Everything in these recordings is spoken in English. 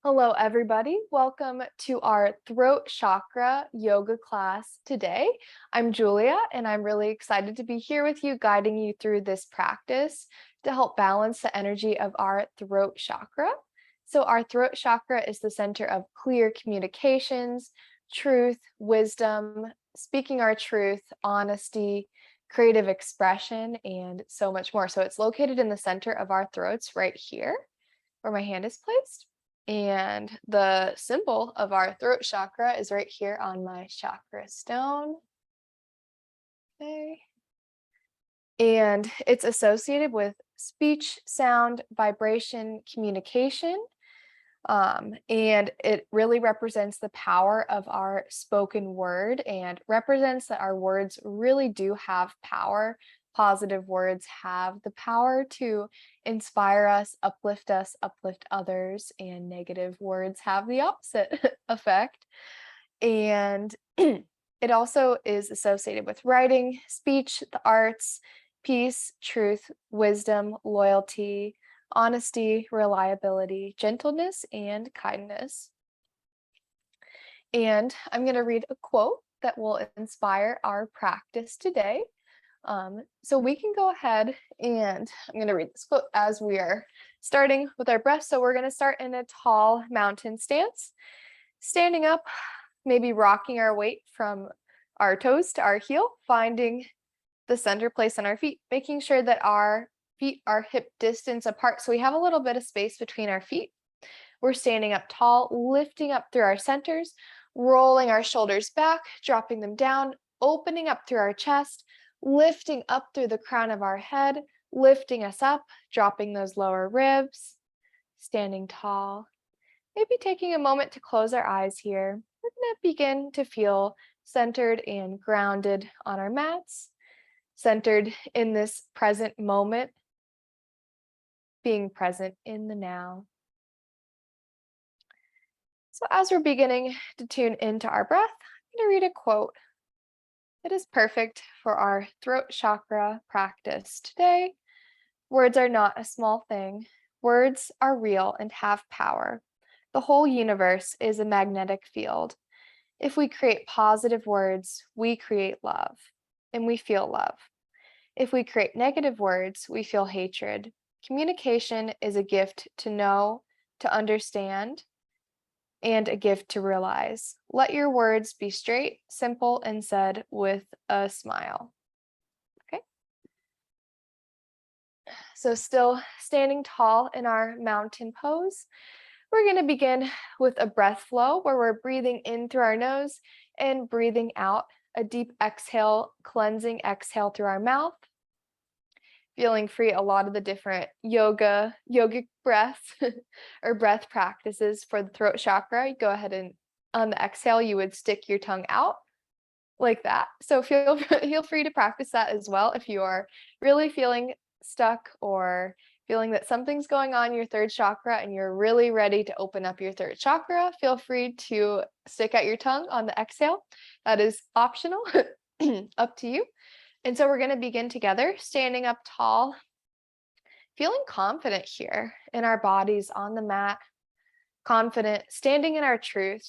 Hello, everybody. Welcome to our throat chakra yoga class today. I'm Julia, and I'm really excited to be here with you, guiding you through this practice to help balance the energy of our throat chakra. So, our throat chakra is the center of clear communications, truth, wisdom, speaking our truth, honesty, creative expression, and so much more. So, it's located in the center of our throats right here, where my hand is placed. And the symbol of our throat chakra is right here on my chakra stone. Okay. And it's associated with speech, sound, vibration, communication. And it really represents the power of our spoken word and represents that our words really do have power. Positive words have the power to inspire us, uplift others, and negative words have the opposite effect. And it also is associated with writing, speech, the arts, peace, truth, wisdom, loyalty, honesty, reliability, gentleness, and kindness. And I'm going to read a quote that will inspire our practice today. So we can go ahead and I'm going to read this quote as we are starting with our breath. So we're going to start in a tall mountain stance, standing up, maybe rocking our weight from our toes to our heel, finding the center place on our feet, making sure that our feet are hip distance apart. So we have a little bit of space between our feet. We're standing up tall, lifting up through our centers, rolling our shoulders back, dropping them down, opening up through our chest, lifting up through the crown of our head, lifting us up, dropping those lower ribs, standing tall. Maybe taking a moment to close our eyes here. We're going to begin to feel centered and grounded on our mats, centered in this present moment, being present in the now. So, as we're beginning to tune into our breath, I'm going to read a quote that is perfect for our throat chakra practice today. Words are not a small thing, words are real and have power. The whole universe is a magnetic field. If we create positive words, we create love, and we feel love. If we create negative words, we feel hatred. Communication is a gift to know, to understand, and a gift to realize. Let your words be straight, simple, and said with a smile. Okay. So, still standing tall in our mountain pose, we're going to begin with a breath flow where we're breathing in through our nose and breathing out. A deep exhale, cleansing exhale through our mouth. Feeling free, a lot of the different yogic breaths or breath practices for the throat chakra. You go ahead and on the exhale, you would stick your tongue out like that. So feel free to practice that as well if you are really feeling stuck or feeling that something's going on in your third chakra and you're really ready to open up your third chakra. Feel free to stick out your tongue on the exhale. That is optional, up to you. And so we're going to begin together, standing up tall, feeling confident here in our bodies on the mat, confident, standing in our truth,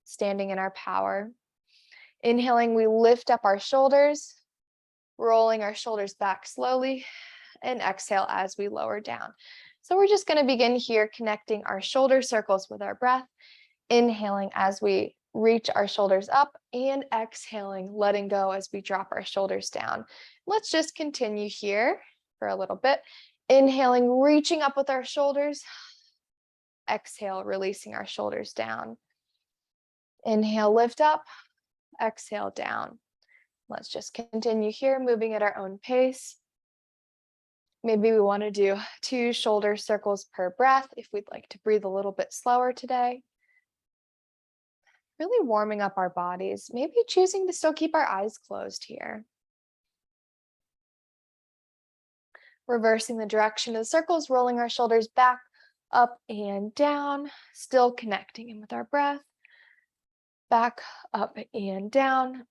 standing in our power. Inhaling, we lift up our shoulders, rolling our shoulders back slowly, and exhale as we lower down. So we're just going to begin here connecting our shoulder circles with our breath, inhaling as we reach our shoulders up and exhaling, letting go as we drop our shoulders down. Let's just continue here for a little bit. Inhaling, reaching up with our shoulders. Exhale, releasing our shoulders down. Inhale, lift up. Exhale, down. Let's just continue here, moving at our own pace. Maybe we want to do 2 shoulder circles per breath if we'd like to breathe a little bit slower today. Really warming up our bodies, maybe choosing to still keep our eyes closed here. Reversing the direction of the circles, rolling our shoulders back, up and down, still connecting in with our breath. back up and down,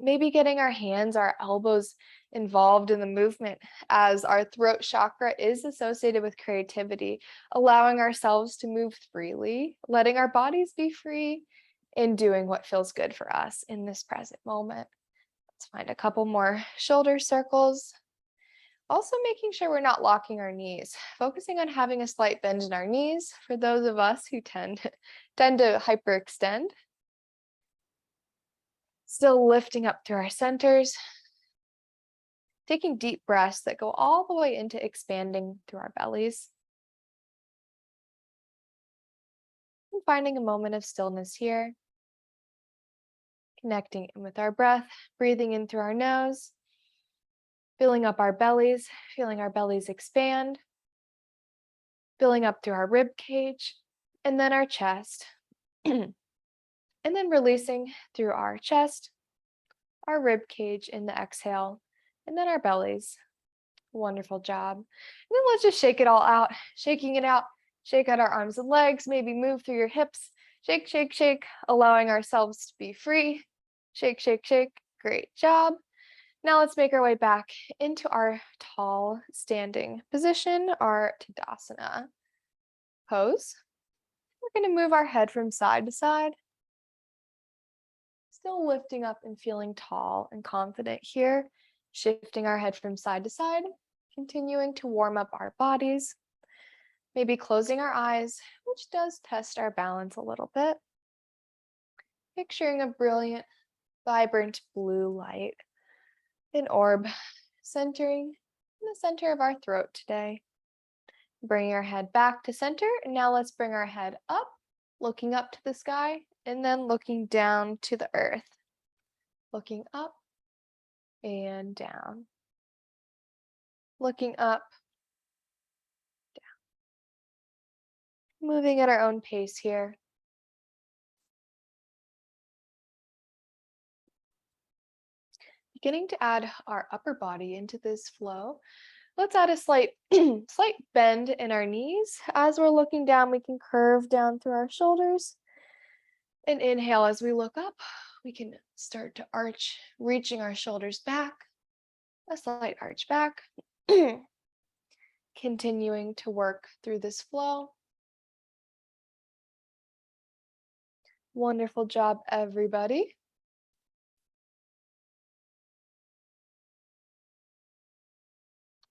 maybe getting our hands, our elbows involved in the movement as our throat chakra is associated with creativity, allowing ourselves to move freely, letting our bodies be free, and doing what feels good for us in this present moment. Let's find a couple more shoulder circles. Also making sure we're not locking our knees, focusing on having a slight bend in our knees for those of us who tend to hyperextend. Still lifting up through our centers, taking deep breaths that go all the way into expanding through our bellies. And finding a moment of stillness here, connecting in with our breath, breathing in through our nose, filling up our bellies, feeling our bellies expand, filling up through our rib cage, and then our chest. And then releasing through our chest, our rib cage in the exhale, and then our bellies. Wonderful job. And then let's just shake it all out, shaking it out, shake out our arms and legs, maybe move through your hips, shake, shake, shake, allowing ourselves to be free. Shake, shake, shake. Great job. Now let's make our way back into our tall standing position, our Tadasana pose. We're going to move our head from side to side. Still lifting up and feeling tall and confident here, shifting our head from side to side, continuing to warm up our bodies, maybe closing our eyes, which does test our balance a little bit. Picturing a brilliant, vibrant blue light, an orb centering in the center of our throat today. Bringing our head back to center, and now let's bring our head up, looking up to the sky, and then looking down to the earth. Looking up and down. Looking up, down. Moving at our own pace here. Beginning to add our upper body into this flow. Let's add a slight bend in our knees. As we're looking down, we can curve down through our shoulders. And inhale as we look up, we can start to arch, reaching our shoulders back, a slight arch back. Continuing to work through this flow. Wonderful job, everybody.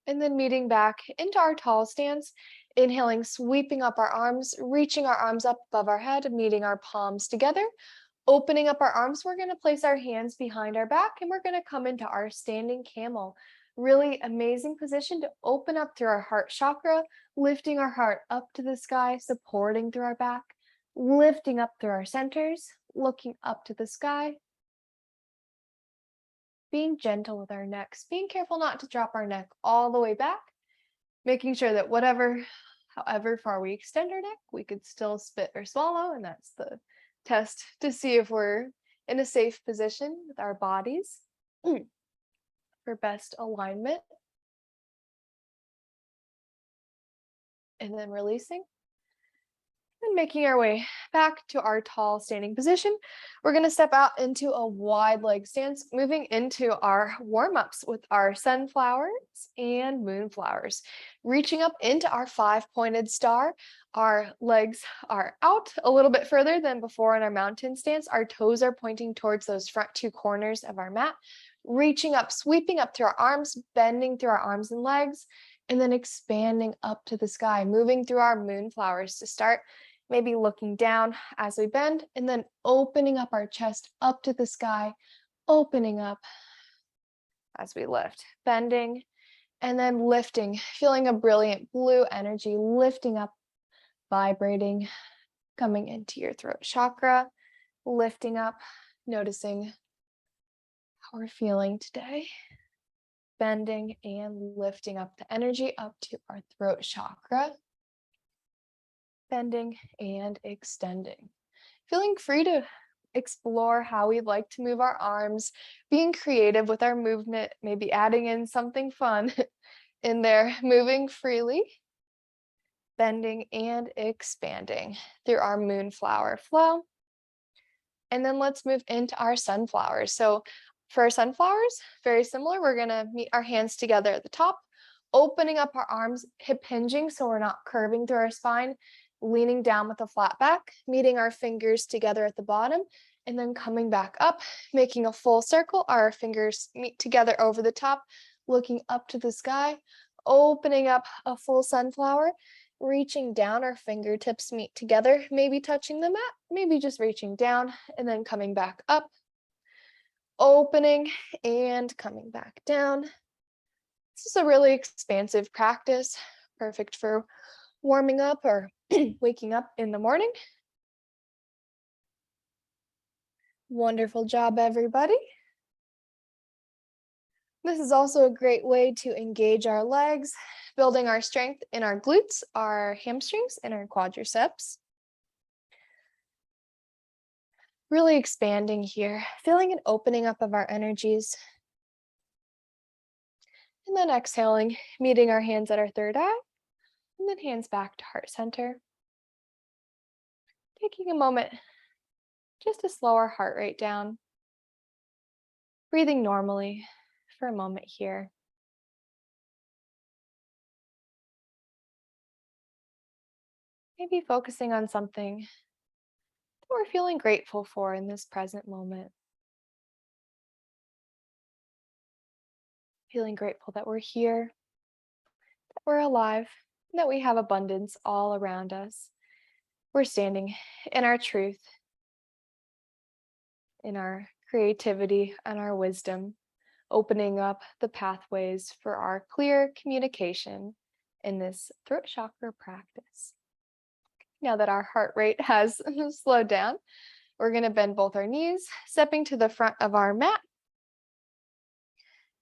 And then meeting back into our tall stance, inhaling, sweeping up our arms, reaching our arms up above our head, meeting our palms together. Opening up our arms, we're going to place our hands behind our back and we're going to come into our standing camel. Really amazing position to open up through our heart chakra, lifting our heart up to the sky, supporting through our back, lifting up through our centers, looking up to the sky. Being gentle with our necks, being careful not to drop our neck all the way back, making sure that however far we extend our neck, we could still spit or swallow, and that's the test to see if we're in a safe position with our bodies for best alignment. And then releasing. And making our way back to our tall standing position, we're going to step out into a wide leg stance, moving into our warm-ups with our sunflowers and moonflowers. Reaching up into our 5-pointed star, our legs are out a little bit further than before in our mountain stance. Our toes are pointing towards those front 2 corners of our mat. Reaching up, sweeping up through our arms, bending through our arms and legs, and then expanding up to the sky, moving through our moonflowers to start. Maybe looking down as we bend and then opening up our chest up to the sky, opening up as we lift, bending and then lifting, feeling a brilliant blue energy, lifting up, vibrating, coming into your throat chakra, lifting up, noticing how we're feeling today, bending and lifting up the energy up to our throat chakra. Bending and extending. Feeling free to explore how we'd like to move our arms, being creative with our movement, maybe adding in something fun in there, moving freely, bending and expanding through our moonflower flow. And then let's move into our sunflowers. So for our sunflowers, very similar. We're gonna meet our hands together at the top, opening up our arms, hip hinging so we're not curving through our spine, leaning down with a flat back, meeting our fingers together at the bottom, and then coming back up, making a full circle. Our fingers meet together over the top, looking up to the sky, opening up a full sunflower, reaching down, our fingertips meet together, maybe touching the mat, maybe just reaching down, and then coming back up, opening and coming back down. This is a really expansive practice, perfect for warming up or waking up in the morning. Wonderful job, everybody. This is also a great way to engage our legs, building our strength in our glutes, our hamstrings, and our quadriceps. Really expanding here, feeling an opening up of our energies. And then exhaling, meeting our hands at our third eye, and then hands back to heart center. Taking a moment just to slow our heart rate down. Breathing normally for a moment here. Maybe focusing on something that we're feeling grateful for in this present moment. Feeling grateful that we're here, that we're alive, and that we have abundance all around us. We're standing in our truth, in our creativity and our wisdom, opening up the pathways for our clear communication in this throat chakra practice. Now that our heart rate has slowed down, we're going to bend both our knees, stepping to the front of our mat.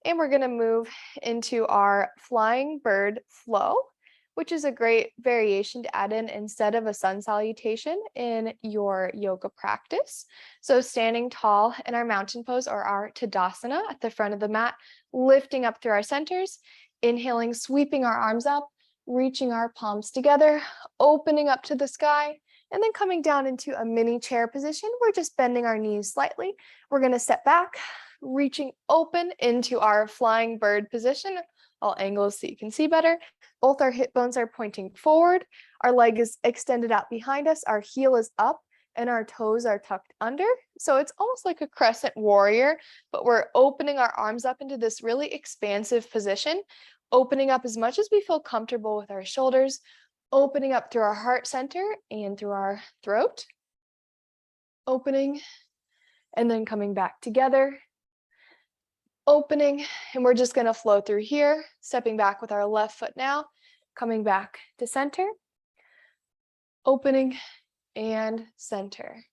And we're going to move into our flying bird flow, which is a great variation to add in instead of a sun salutation in your yoga practice. So standing tall in our mountain pose or our Tadasana at the front of the mat, lifting up through our centers, inhaling, sweeping our arms up, reaching our palms together, opening up to the sky, and then coming down into a mini chair position. We're just bending our knees slightly. We're going to step back, reaching open into our flying bird position, all angles so you can see better. Both our hip bones are pointing forward. Our leg is extended out behind us. Our heel is up and our toes are tucked under. So it's almost like a crescent warrior, but we're opening our arms up into this really expansive position, opening up as much as we feel comfortable with our shoulders, opening up through our heart center and through our throat, opening and then coming back together, opening, and we're just going to flow through here, stepping back with our left foot now, coming back to center, opening and center,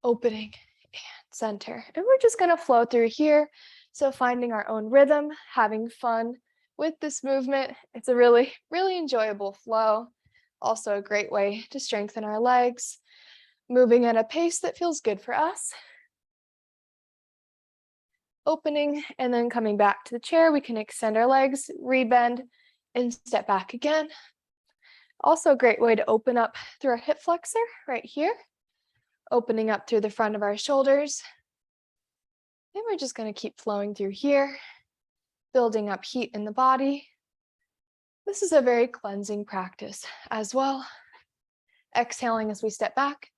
opening and center. And we're just going to flow through here. So finding our own rhythm, having fun with this movement. It's a really, really enjoyable flow. Also a great way to strengthen our legs, moving at a pace that feels good for us. Opening and then coming back to the chair. We can extend our legs, rebend, and step back again. Also a great way to open up through our hip flexor right here, opening up through the front of our shoulders. And we're just going to keep flowing through here, building up heat in the body. This is a very cleansing practice as well. Exhaling as we step back,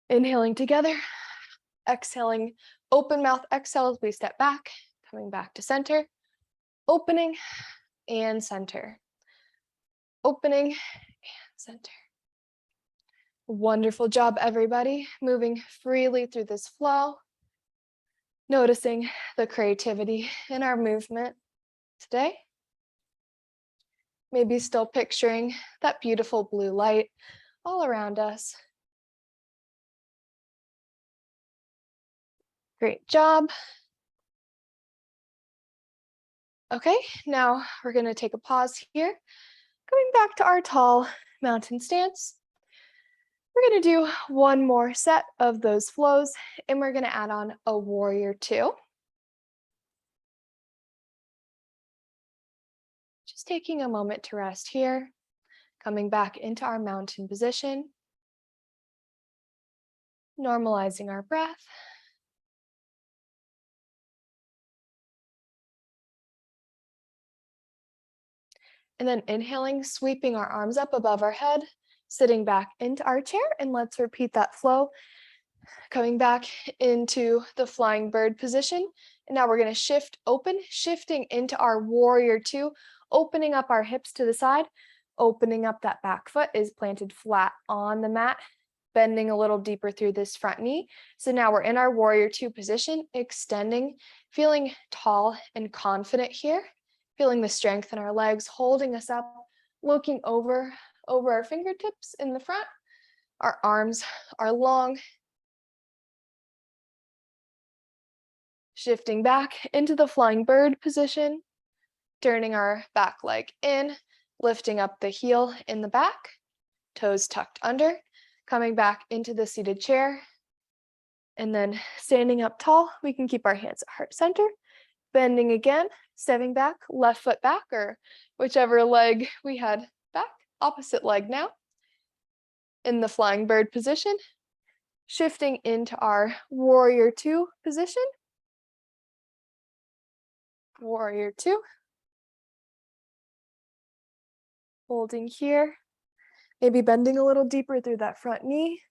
inhaling together, exhaling, open mouth exhale as we step back, coming back to center, opening and center, opening and center. Wonderful job, everybody. Moving freely through this flow, noticing the creativity in our movement today. Maybe still picturing that beautiful blue light all around us. Great job. Okay, now we're going to take a pause here. Going back to our tall mountain stance. We're going to do one more set of those flows, and we're going to add on a warrior two. Just taking a moment to rest here, coming back into our mountain position. Normalizing our breath. And then inhaling, sweeping our arms up above our head, sitting back into our chair, and let's repeat that flow. Coming back into the flying bird position. And now we're going to shift open, shifting into our warrior two, opening up our hips to the side, opening up that back foot is planted flat on the mat, bending a little deeper through this front knee. So now we're in our warrior two position, extending, feeling tall and confident here, feeling the strength in our legs, holding us up, looking over our fingertips in the front. Our arms are long. Shifting back into the flying bird position, turning our back leg in, lifting up the heel in the back, toes tucked under, coming back into the seated chair, and then standing up tall. We can keep our hands at heart center, bending again, stepping back, left foot back, or whichever leg we had back, opposite leg now, in the flying bird position, shifting into our warrior two position, warrior two, holding here, maybe bending a little deeper through that front knee,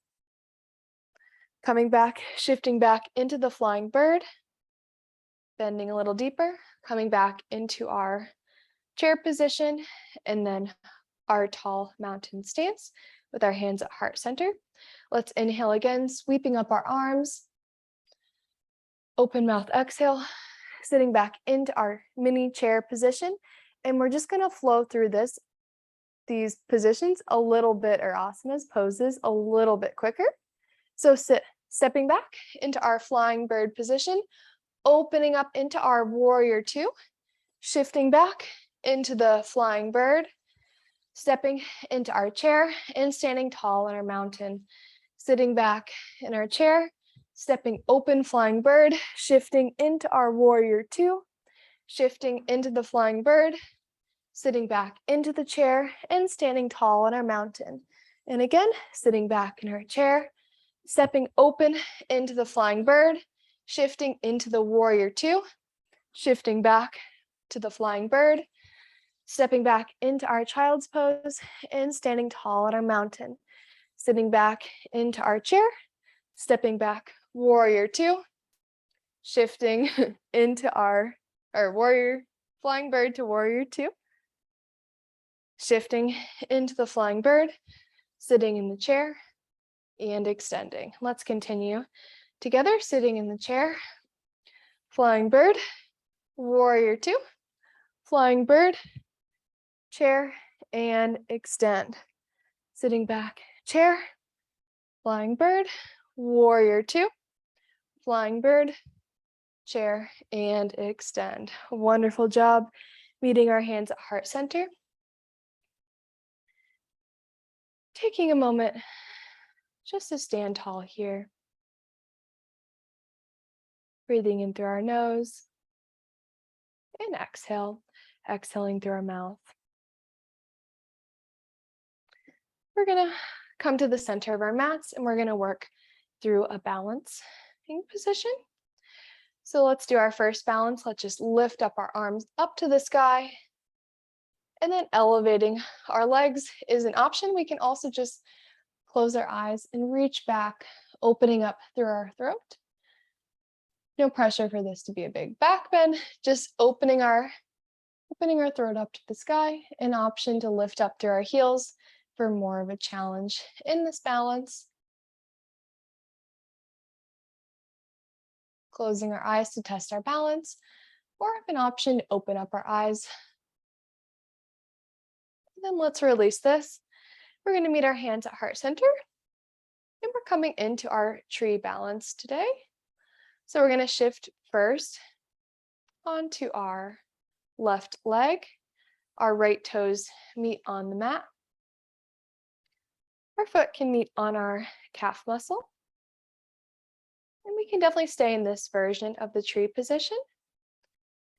coming back, shifting back into the flying bird, bending a little deeper, coming back into our chair position, and then our tall mountain stance with our hands at heart center. Let's inhale again, sweeping up our arms, open mouth exhale, sitting back into our mini chair position, and we're just gonna flow through these positions a little bit, or asanas, poses, a little bit quicker. So stepping back into our flying bird position, opening up into our warrior two, shifting back into the flying bird, stepping into our chair and standing tall in our mountain, sitting back in our chair, stepping open flying bird, shifting into our warrior two, shifting into the flying bird, sitting back into the chair and standing tall in our mountain. And again, sitting back in our chair, stepping open into the flying bird, shifting into the warrior two, shifting back to the flying bird, stepping back into our child's pose and standing tall in our mountain, sitting back into our chair, stepping back, warrior two, shifting into our warrior flying bird to warrior two, shifting into the flying bird, sitting in the chair and extending. Let's continue together, sitting in the chair, flying bird, warrior two, flying bird, chair, and extend. Sitting back, chair, flying bird, warrior two, flying bird, chair, and extend. Wonderful job meeting our hands at heart center. Taking a moment just to stand tall here. Breathing in through our nose and exhaling through our mouth. We're gonna come to the center of our mats and we're gonna work through a balancing position. So let's do our first balance. Let's just lift up our arms up to the sky, and then elevating our legs is an option. We can also just close our eyes and reach back, opening up through our throat. No pressure for this to be a big back bend, just opening our throat up to the sky, an option to lift up through our heels for more of a challenge in this balance. Closing our eyes to test our balance, or an option to open up our eyes. And then let's release this. We're going to meet our hands at heart center, and we're coming into our tree balance today. So we're going to shift first onto our left leg. Our right toes meet on the mat. Our foot can meet on our calf muscle. And we can definitely stay in this version of the tree position.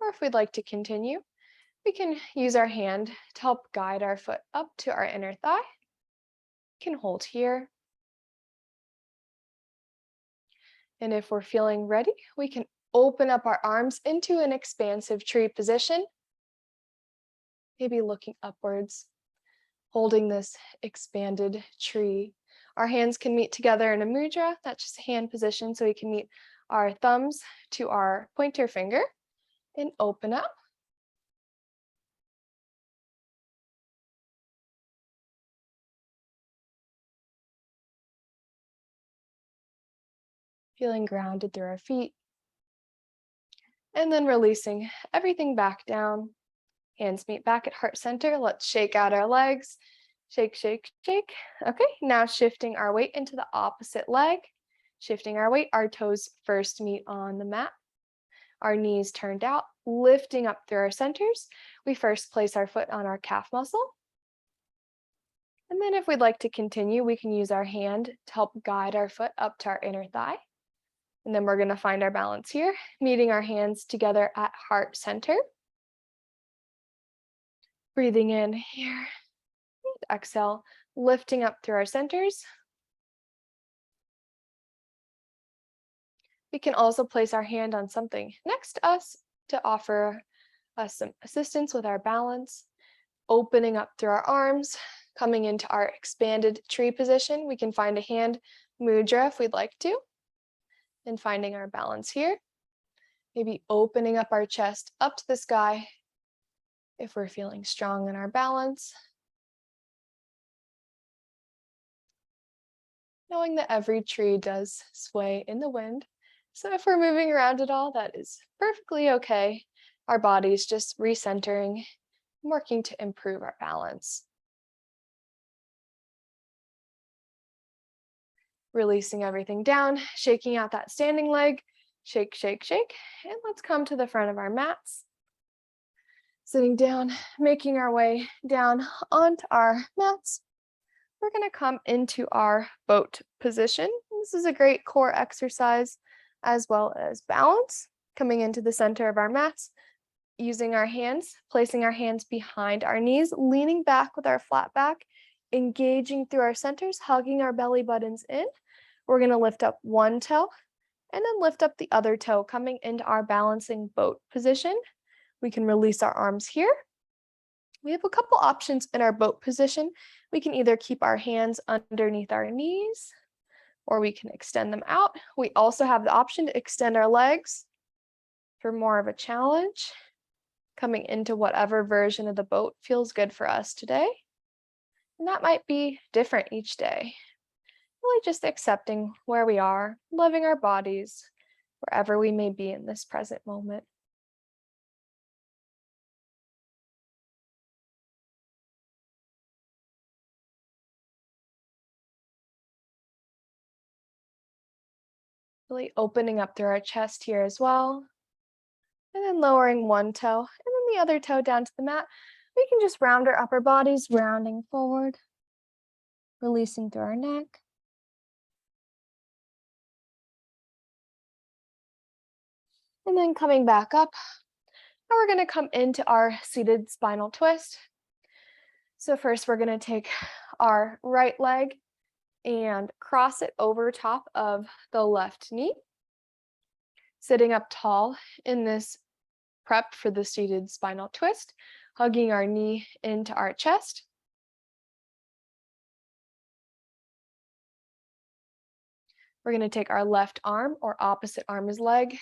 Or if we'd like to continue, we can use our hand to help guide our foot up to our inner thigh. We can hold here. And if we're feeling ready, we can open up our arms into an expansive tree position, maybe looking upwards, holding this expanded tree. Our hands can meet together in a mudra, that's just a hand position, so we can meet our thumbs to our pointer finger and open up. Feeling grounded through our feet. And then releasing everything back down. Hands meet back at heart center. Let's shake out our legs. Shake, shake, shake. Okay, now shifting our weight into the opposite leg. Shifting our weight, our toes first meet on the mat. Our knees turned out, lifting up through our centers. We first place our foot on our calf muscle. And then if we'd like to continue, we can use our hand to help guide our foot up to our inner thigh. And then we're going to find our balance here, meeting our hands together at heart center. Breathing in here. Exhale, lifting up through our centers. We can also place our hand on something next to us to offer us some assistance with our balance. Opening up through our arms, coming into our expanded tree position. We can find a hand mudra if we'd like to. And finding our balance here. Maybe opening up our chest up to the sky if we're feeling strong in our balance. Knowing that every tree does sway in the wind. So if we're moving around at all, that is perfectly okay. Our body's just recentering, working to improve our balance. Releasing everything down, shaking out that standing leg. Shake, shake, shake. And let's come to the front of our mats. Sitting down, making our way down onto our mats. We're going to come into our boat position. This is a great core exercise as well as balance. Coming into the center of our mats, using our hands, placing our hands behind our knees, leaning back with our flat back, engaging through our centers, hugging our belly buttons in. We're going to lift up one toe and then lift up the other toe, coming into our balancing boat position. We can release our arms here. We have a couple options in our boat position. We can either keep our hands underneath our knees or we can extend them out. We also have the option to extend our legs for more of a challenge, coming into whatever version of the boat feels good for us today. And that might be different each day. Really just accepting where we are, loving our bodies, wherever we may be in this present moment. Really opening up through our chest here as well. And then lowering one toe and then the other toe down to the mat. We can just round our upper bodies, rounding forward, releasing through our neck. And then coming back up. Now we're going to come into our seated spinal twist. So first we're going to take our right leg and cross it over top of the left knee. Sitting up tall in this prep for the seated spinal twist, hugging our knee into our chest. We're going to take our left arm or opposite arm as leg,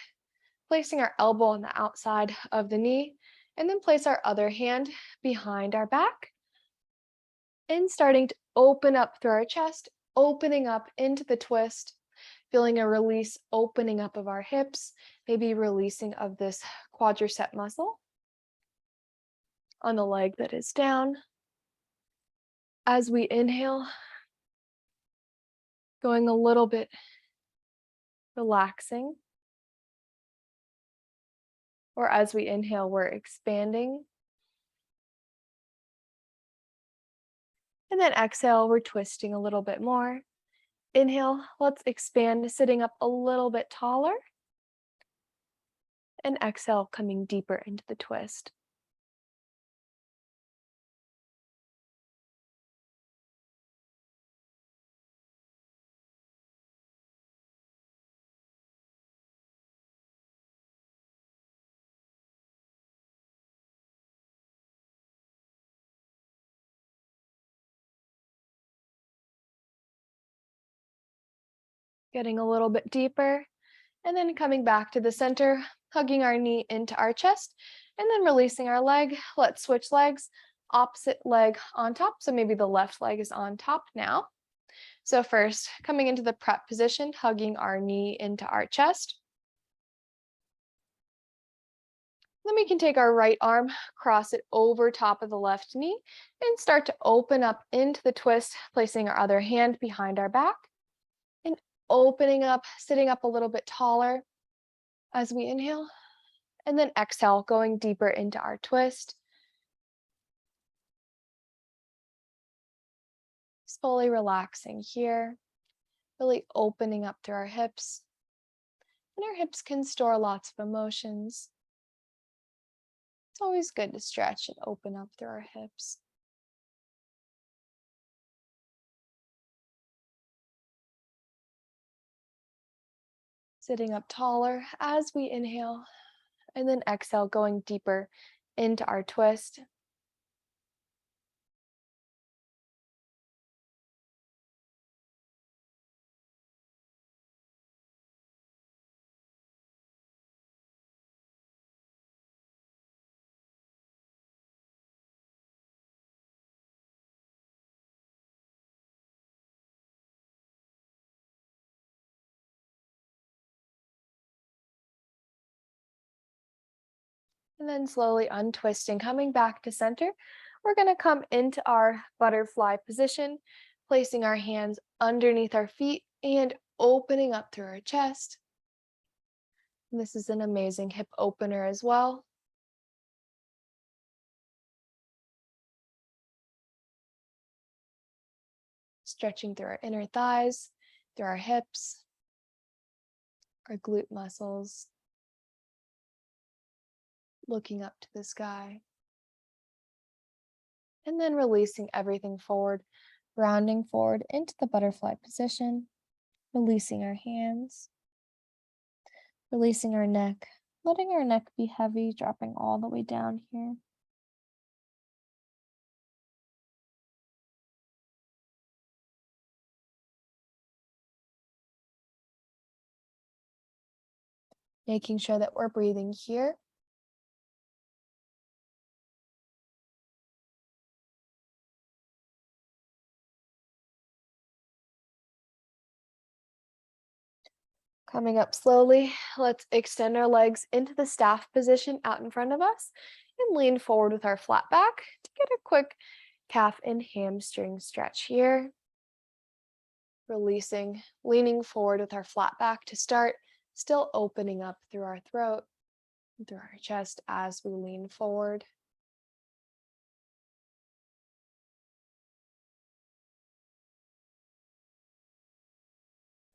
placing our elbow on the outside of the knee, and then place our other hand behind our back. And starting to open up through our chest, opening up into the twist, feeling a release, opening up of our hips, maybe releasing of this quadricep muscle on the leg that is down. As we inhale, going a little bit relaxing. Or as we inhale, we're expanding. And then exhale, we're twisting a little bit more. Inhale, let's expand, sitting up a little bit taller. And exhale, coming deeper into the twist. Getting a little bit deeper, and then coming back to the center, hugging our knee into our chest, and then releasing our leg. Let's switch legs, opposite leg on top. So maybe the left leg is on top now. So first, coming into the prep position, hugging our knee into our chest. Then we can take our right arm, cross it over top of the left knee, and start to open up into the twist, placing our other hand behind our back, and opening up, sitting up a little bit taller as we inhale, and then exhale, going deeper into our twist. Slowly relaxing here, really opening up through our hips. And our hips can store lots of emotions. It's always good to stretch and open up through our hips. Sitting up taller as we inhale, and then exhale, going deeper into our twist. And then slowly untwisting, coming back to center. We're going to come into our butterfly position, placing our hands underneath our feet and opening up through our chest. And this is an amazing hip opener as well. Stretching through our inner thighs, through our hips, our glute muscles, looking up to the sky. And then releasing everything forward, rounding forward into the butterfly position, releasing our hands, releasing our neck, letting our neck be heavy, dropping all the way down here. Making sure that we're breathing here. Coming up slowly, let's extend our legs into the staff position out in front of us and lean forward with our flat back to get a quick calf and hamstring stretch here. Releasing, leaning forward with our flat back to start, still opening up through our throat, and through our chest as we lean forward.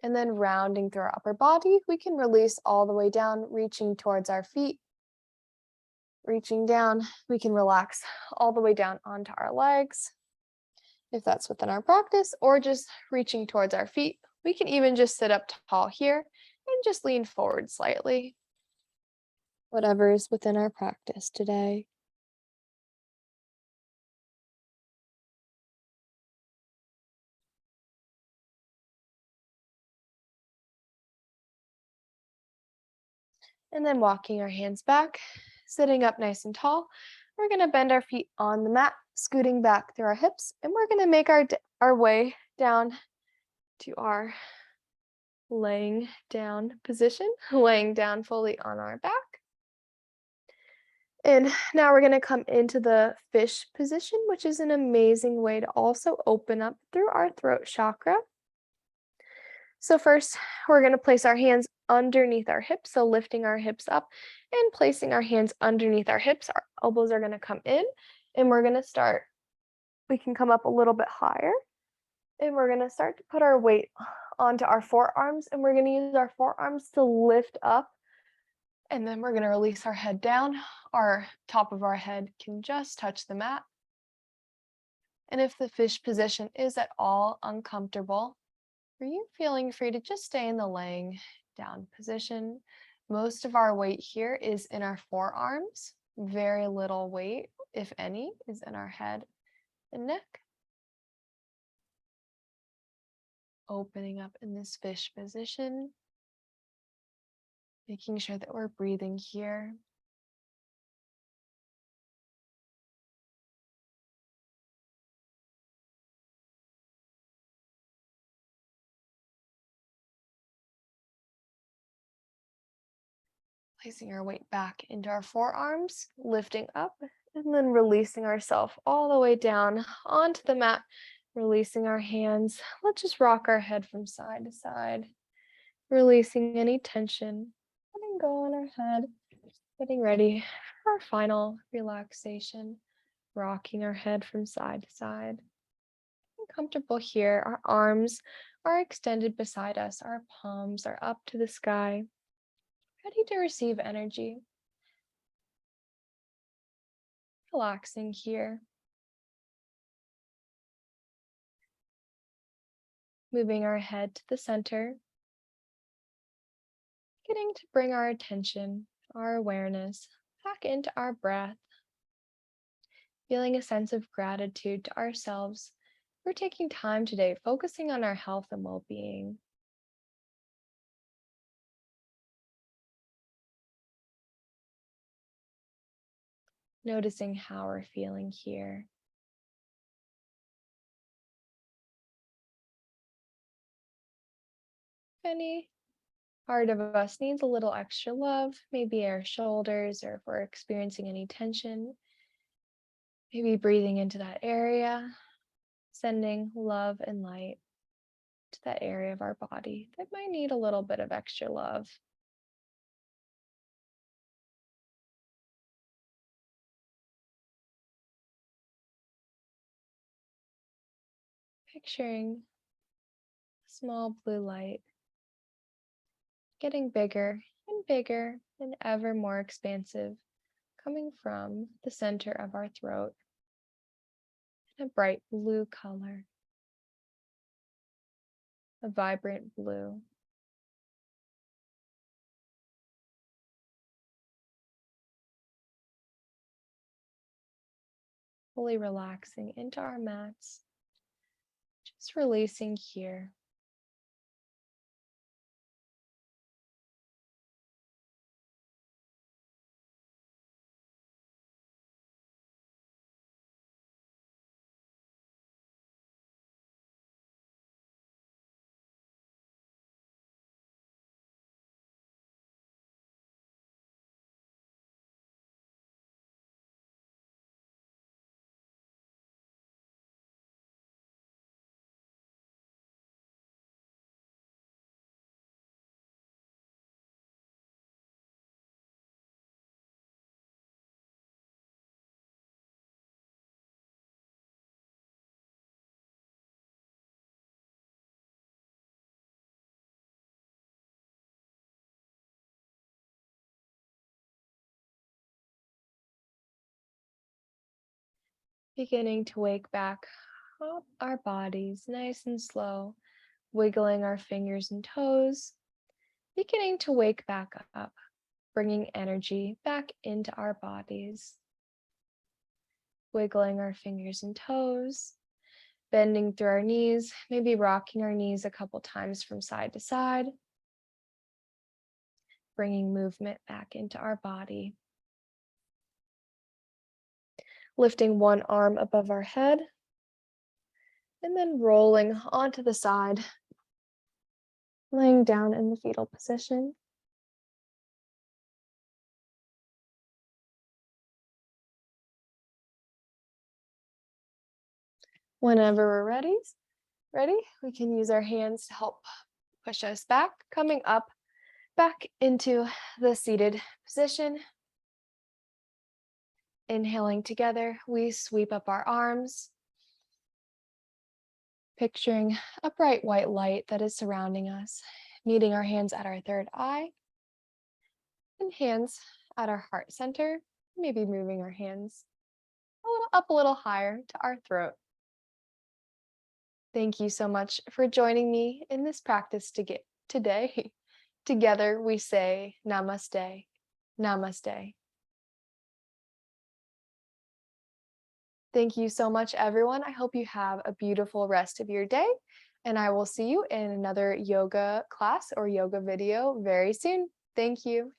And then rounding through our upper body, we can release all the way down, reaching towards our feet. Reaching down, we can relax all the way down onto our legs, if that's within our practice, or just reaching towards our feet. We can even just sit up tall here and just lean forward slightly. Whatever is within our practice today. And then walking our hands back, sitting up nice and tall. We're going to bend our feet on the mat, scooting back through our hips, and we're going to make our way down to our laying down position, laying down fully on our back. And now we're going to come into the fish position, which is an amazing way to also open up through our throat chakra. So first, we're going to place our hands underneath our hips, so lifting our hips up and placing our hands underneath our hips. Our elbows are going to come in, and we're going to start. We can come up a little bit higher, and we're going to start to put our weight onto our forearms, and we're going to use our forearms to lift up, and then we're going to release our head down. Our top of our head can just touch the mat. And if the fish position is at all uncomfortable, for you, feeling free to just stay in the laying down position. Most of our weight here is in our forearms. Very little weight, if any, is in our head and neck. opening up in this fish position, making sure that we're breathing here. Placing our weight back into our forearms, lifting up, and then releasing ourselves all the way down onto the mat, releasing our hands. Let's just rock our head from side to side, releasing any tension, letting go on our head, getting ready for our final relaxation, rocking our head from side to side. Comfortable here. Our arms are extended beside us, our palms are up to the sky, ready to receive energy. Relaxing here. Moving our head to the center, getting to bring our attention, our awareness back into our breath, feeling a sense of gratitude to ourselves for taking time today, focusing on our health and well-being. Noticing how we're feeling here. If any part of us needs a little extra love, maybe our shoulders, or if we're experiencing any tension, maybe breathing into that area, sending love and light to that area of our body that might need a little bit of extra love. Picturing a small blue light getting bigger and ever more expansive, coming from the center of our throat in a bright blue color, a vibrant blue. Fully relaxing into our mats, just releasing here. Beginning to wake back up our bodies nice and slow, wiggling our fingers and toes, beginning to wake back up, bringing energy back into our bodies, wiggling our fingers and toes, bending through our knees, maybe rocking our knees a couple times from side to side, bringing movement back into our body. Lifting one arm above our head, and then rolling onto the side, laying down in the fetal position. Whenever we're ready, we can use our hands to help push us back, coming up back into the seated position. Inhaling together, we sweep up our arms, picturing a bright white light that is surrounding us, meeting our hands at our third eye, and hands at our heart center, maybe moving our hands a little higher to our throat. Thank you so much for joining me in this practice today. Together we say namaste, namaste. Thank you so much, everyone. I hope you have a beautiful rest of your day. And I will see you in another yoga class or yoga video very soon. Thank you.